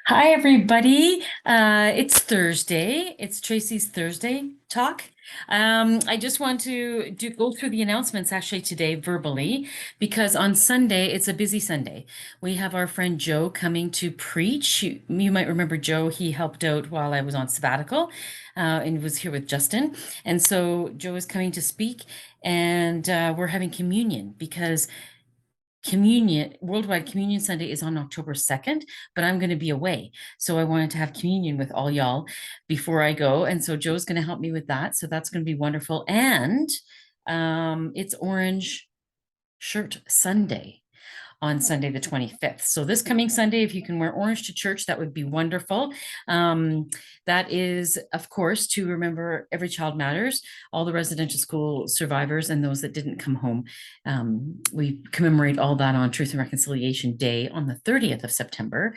Hi, everybody. It's Thursday. It's Tracy's Thursday talk. I just want to go through the announcements actually today verbally because on Sunday, it's a busy Sunday. We have our friend Joe coming to preach. You might remember Joe. He helped out while I was on sabbatical and was here with Justin. And so Joe is coming to speak, and we're having communion because Worldwide Communion Sunday is on October 2nd, but I'm going to be away. So I wanted to have communion with all y'all before I go. And so Joe's going to help me with that. So that's going to be wonderful. And it's Orange Shirt Sunday on Sunday, the 25th. So this coming Sunday, if you can wear orange to church, that would be wonderful. That is, of course, to remember Every Child Matters, all the residential school survivors and those that didn't come home. We commemorate all that on Truth and Reconciliation Day on the 30th of September.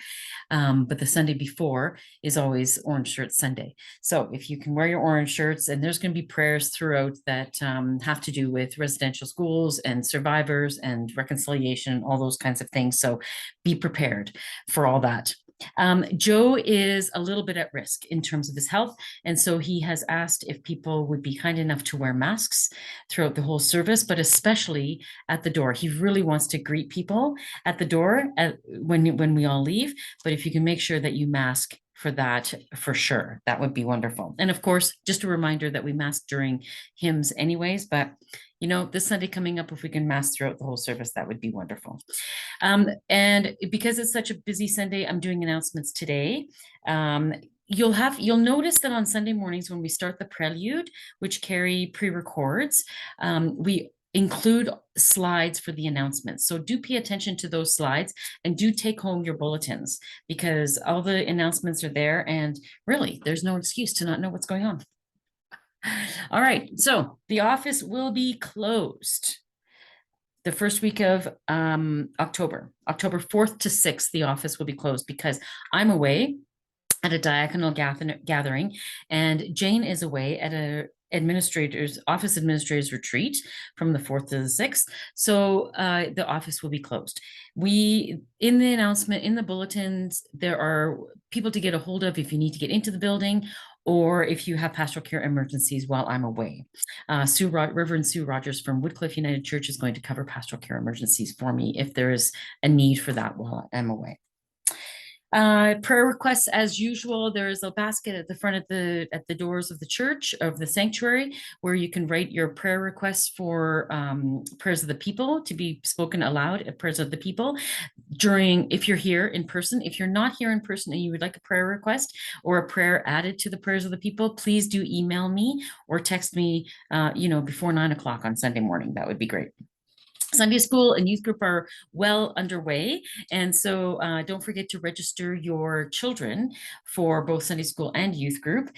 But the Sunday before is always Orange Shirt Sunday. So if you can wear your orange shirts, and there's going to be prayers throughout that have to do with residential schools and survivors and reconciliation, all those kinds of things. So be prepared for all that. Joe is a little bit at risk in terms of his health. And so he has asked if people would be kind enough to wear masks throughout the whole service, but especially at the door. He really wants to greet people at the door when we all leave. But if you can make sure that you mask for that, for sure, that would be wonderful. And of course, just a reminder that we mask during hymns anyways, but this Sunday coming up, if we can mask throughout the whole service, that would be wonderful. And because it's such a busy Sunday, I'm doing announcements today. You'll notice that on Sunday mornings when we start the prelude, which Carrie pre-records, we include slides for the announcements. So do pay attention to those slides and do take home your bulletins because all the announcements are there and really there's no excuse to not know what's going on. All right, so the office will be closed the first week of October 4th to 6th, the office will be closed because I'm away at a diaconal gathering and Jane is away at a office administrators retreat from the 4th to the 6th. So the office will be closed. In the announcement, in the bulletins, there are people to get a hold of if you need to get into the building or if you have pastoral care emergencies while I'm away. Reverend Sue Rogers from Woodcliff United Church is going to cover pastoral care emergencies for me if there is a need for that while I'm away. Prayer requests, as usual, there is a basket at the front of at the doors of the church, of the sanctuary, where you can write your prayer requests for prayers of the people to be spoken aloud at prayers of the people if you're here in person. If you're not here in person and you would like a prayer request or a prayer added to the prayers of the people, please do email me or text me, before 9 o'clock on Sunday morning. That would be great. Sunday school and youth group are well underway. And so don't forget to register your children for both Sunday school and youth group.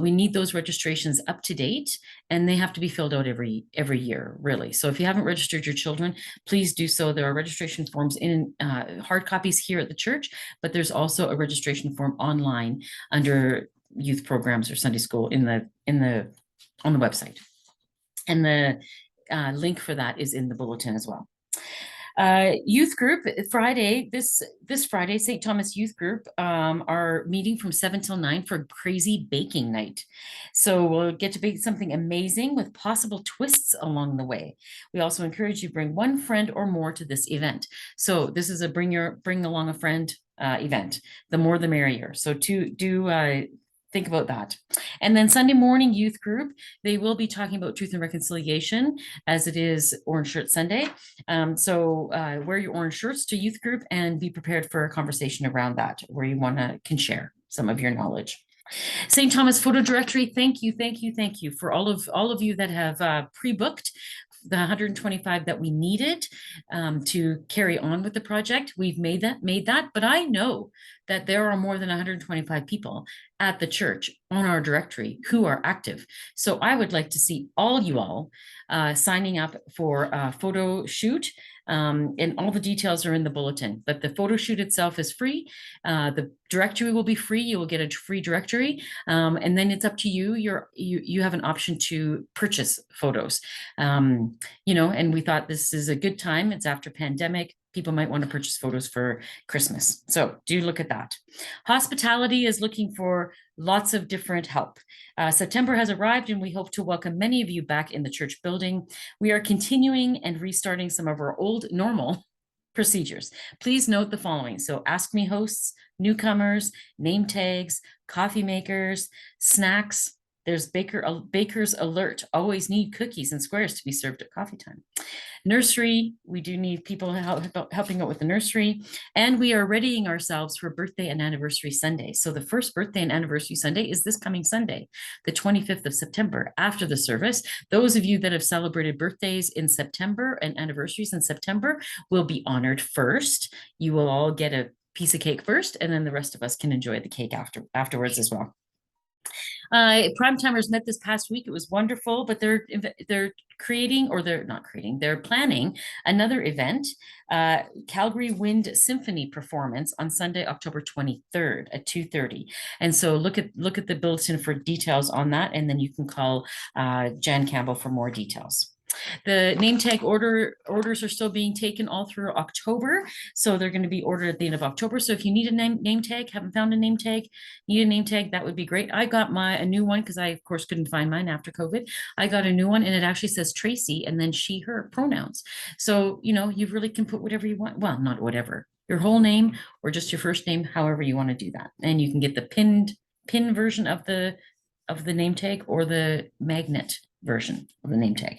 We need those registrations up to date and they have to be filled out every year, really. So if you haven't registered your children, please do so. There are registration forms in hard copies here at the church, but there's also a registration form online under youth programs or Sunday school on the website. And the link for that is in the bulletin as well. Youth group Friday, this Friday, St. Thomas Youth Group are meeting from 7 till 9 for crazy baking night. So we'll get to bake something amazing with possible twists along the way. We also encourage you to bring one friend or more to this event. So this is a bring along a friend event. The more the merrier. So think about that. And then Sunday morning youth group, they will be talking about truth and reconciliation as it is Orange Shirt Sunday. So wear your orange shirts to youth group and be prepared for a conversation around that where you can share some of your knowledge. St. Thomas Photo Directory, thank you for all of you that have pre-booked the 125 that we needed to carry on with the project. We've made that, but I know that there are more than 125 people at the church on our directory who are active. So I would like to see all you all signing up for a photo shoot. And all the details are in the bulletin, but the photo shoot itself is free. The directory will be free. You will get a free directory. And then it's up to you. You have an option to purchase photos. And we thought this is a good time. It's after pandemic. people might want to purchase photos for Christmas. So do look at that. Hospitality is looking for lots of different help. September has arrived and we hope to welcome many of you back in the church building. We are continuing and restarting some of our old normal procedures. Please note the following. So Ask Me hosts, newcomers, name tags, coffee makers, snacks. There's baker's alert. Always need cookies and squares to be served at coffee time. Nursery, we do need people helping out with the nursery, and we are readying ourselves for birthday and anniversary Sunday. So the first birthday and anniversary Sunday is this coming Sunday, the 25th of September, after the service. Those of you that have celebrated birthdays in September and anniversaries in September will be honored first. You will all get a piece of cake first, and then the rest of us can enjoy the cake afterwards as well. Prime Timers met this past week. It was wonderful, but they're creating, or they're not creating, they're planning another event, Calgary Wind Symphony performance on Sunday, October 23rd at 2:30. And so look at the bulletin for details on that, and then you can call Jan Campbell for more details. The name tag orders are still being taken all through October. So they're going to be ordered at the end of October. So if you need a name tag, haven't found a name tag, need a name tag, that would be great. I got a new one because I, of course, couldn't find mine after COVID. I got a new one and it actually says Tracy and then she, her pronouns. So, you really can put whatever you want. Well, not whatever, your whole name or just your first name, however you want to do that. And you can get the pin version of the name tag or the magnet version of the name tag.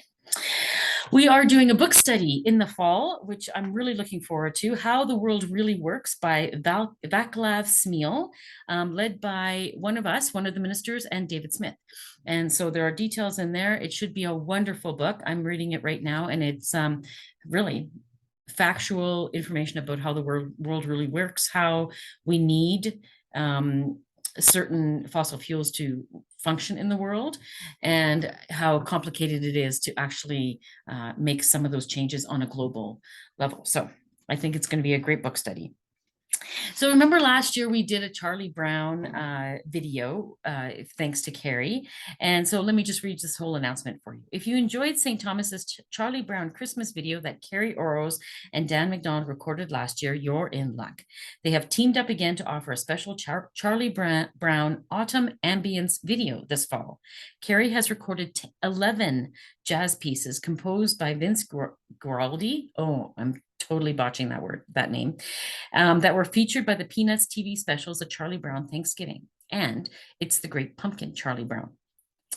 We are doing a book study in the fall, which I'm really looking forward to, How the World Really Works by Vaclav Smil, led by one of the ministers, and David Smith. And so there are details in there. It should be a wonderful book. I'm reading it right now, and it's really factual information about how the world really works, how we need certain fossil fuels to function in the world, and how complicated it is to actually make some of those changes on a global level. So I think it's going to be a great book study. So remember last year we did a Charlie Brown video, thanks to Carrie. And so let me just read this whole announcement for you. If you enjoyed St. Thomas's Charlie Brown Christmas video that Carrie Oros and Dan McDonald recorded last year, you're in luck. They have teamed up again to offer a special Charlie Brown Autumn Ambience video this fall. Carrie has recorded 11 jazz pieces composed by Vince Guaraldi. Oh, I'm totally botching that name, that were featured by the Peanuts TV specials at Charlie Brown Thanksgiving. And it's the Great Pumpkin, Charlie Brown.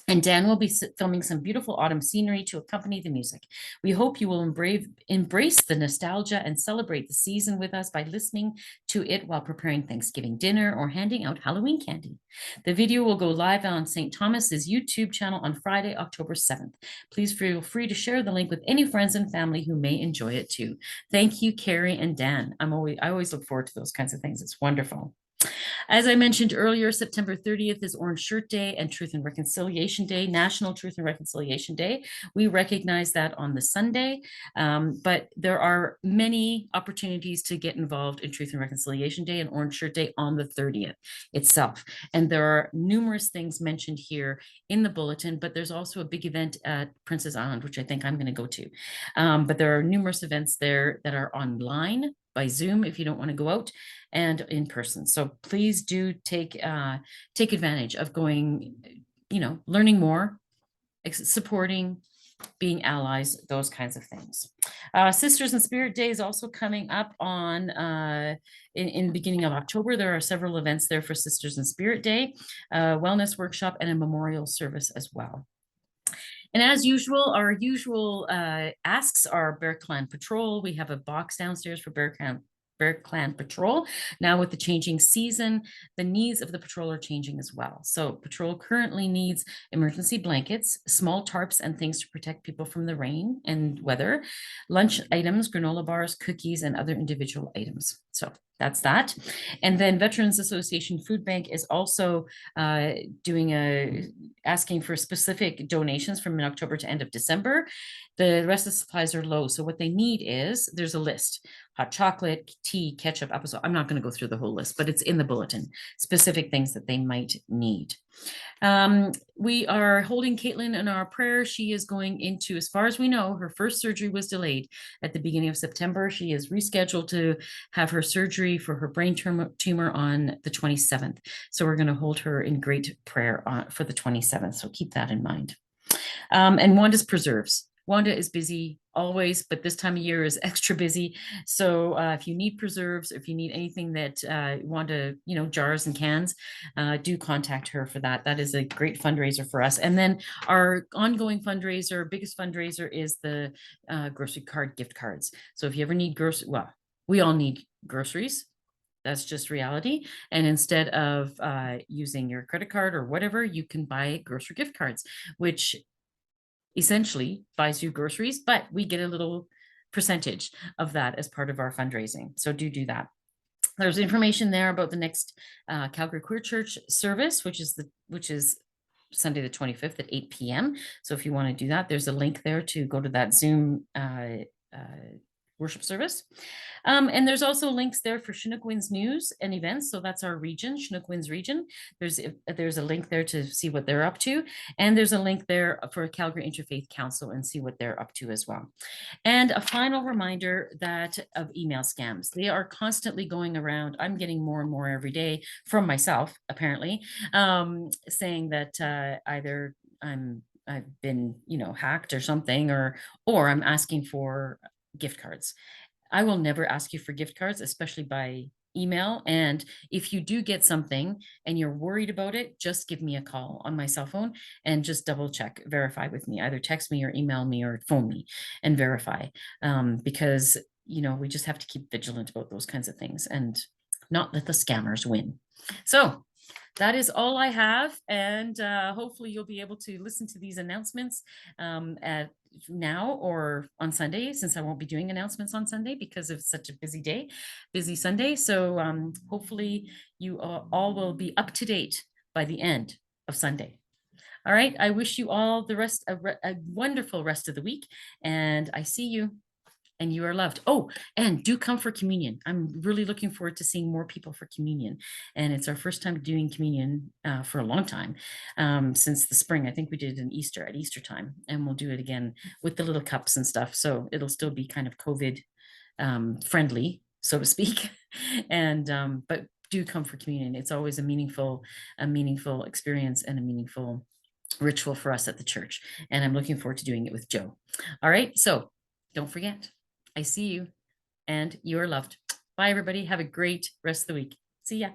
And Dan will be filming some beautiful autumn scenery to accompany the music. We hope you will embrace the nostalgia and celebrate the season with us by listening to it while preparing Thanksgiving dinner or handing out Halloween candy. The video will go live on St. Thomas's YouTube channel on Friday, October 7th. Please feel free to share the link with any friends and family who may enjoy it too. Thank you, Carrie and Dan. I always look forward to those kinds of things. It's wonderful. As I mentioned earlier, September 30th is Orange Shirt Day and Truth and Reconciliation Day, National Truth and Reconciliation Day. We recognize that on the Sunday, but there are many opportunities to get involved in Truth and Reconciliation Day and Orange Shirt Day on the 30th itself. And there are numerous things mentioned here in the bulletin, but there's also a big event at Princess Island, which I think I'm going to go to. But there are numerous events there that are online by Zoom if you don't want to go out, and in person. So please do take advantage of going, learning more, supporting, being allies, those kinds of things. Sisters in Spirit Day is also coming up on in the beginning of October. There are several events there for Sisters in Spirit Day, wellness workshop, and a memorial service as well. And as usual, our usual asks are Bear Clan Patrol. We have a box downstairs for Bear Clan Patrol. Now with the changing season, the needs of the patrol are changing as well. So patrol currently needs emergency blankets, small tarps and things to protect people from the rain and weather, lunch items, granola bars, cookies, and other individual items. So that's that. And then Veterans Association Food Bank is also asking for specific donations from mid-October to end of December. The rest of the supplies are low. So what they need is, there's a list: hot chocolate, tea, ketchup, applesauce. I'm not going to go through the whole list, but it's in the bulletin, specific things that they might need. We are holding Caitlin in our prayer. She is going into, as far as we know, her first surgery was delayed at the beginning of September. She is rescheduled to have her surgery for her brain tumor on the 27th. So we're going to hold her in great prayer for the 27th. So keep that in mind. And Wanda's preserves. Wanda is busy always, but this time of year is extra busy. So if you need preserves, if you need anything that Wanda, jars and cans, do contact her for that. That is a great fundraiser for us. And then our ongoing fundraiser, biggest fundraiser, is the grocery card gift cards. So if you ever need we all need groceries. That's just reality. And instead of using your credit card or whatever, you can buy grocery gift cards, which essentially buys you groceries, but we get a little percentage of that as part of our fundraising. So do that. There's information there about the next Calgary Queer Church service, which is Sunday the 25th at 8 p.m. So if you want to do that, there's a link there to go to that Zoom worship service. And there's also links there for Chinook Winds news and events. So that's our region, Chinook Winds region. There's a link there to see what they're up to. And there's a link there for Calgary Interfaith Council and see what they're up to as well. And a final reminder of email scams. They are constantly going around. I'm getting more and more every day from myself, apparently, saying that either I've been, hacked or something, or I'm asking for gift cards. I will never ask you for gift cards, especially by email. And if you do get something and you're worried about it, just give me a call on my cell phone and just double check, verify with me. Either text me or email me or phone me and verify, because we just have to keep vigilant about those kinds of things and not let the scammers win. So that is all I have, and hopefully you'll be able to listen to these announcements at now or on Sunday, since I won't be doing announcements on Sunday because it's such a busy Sunday. So hopefully you all will be up to date by the end of Sunday. All right, I wish you all a wonderful rest of the week, and I see you. And you are loved. Oh, and do come for communion. I'm really looking forward to seeing more people for communion. And it's our first time doing communion for a long time, since the spring. I think we did it at Easter time, and we'll do it again with the little cups and stuff. So it'll still be kind of COVID friendly, so to speak. And but do come for communion. It's always a meaningful experience and a meaningful ritual for us at the church. And I'm looking forward to doing it with Joe. All right, so don't forget. I see you, and you are loved. Bye, everybody. Have a great rest of the week. See ya.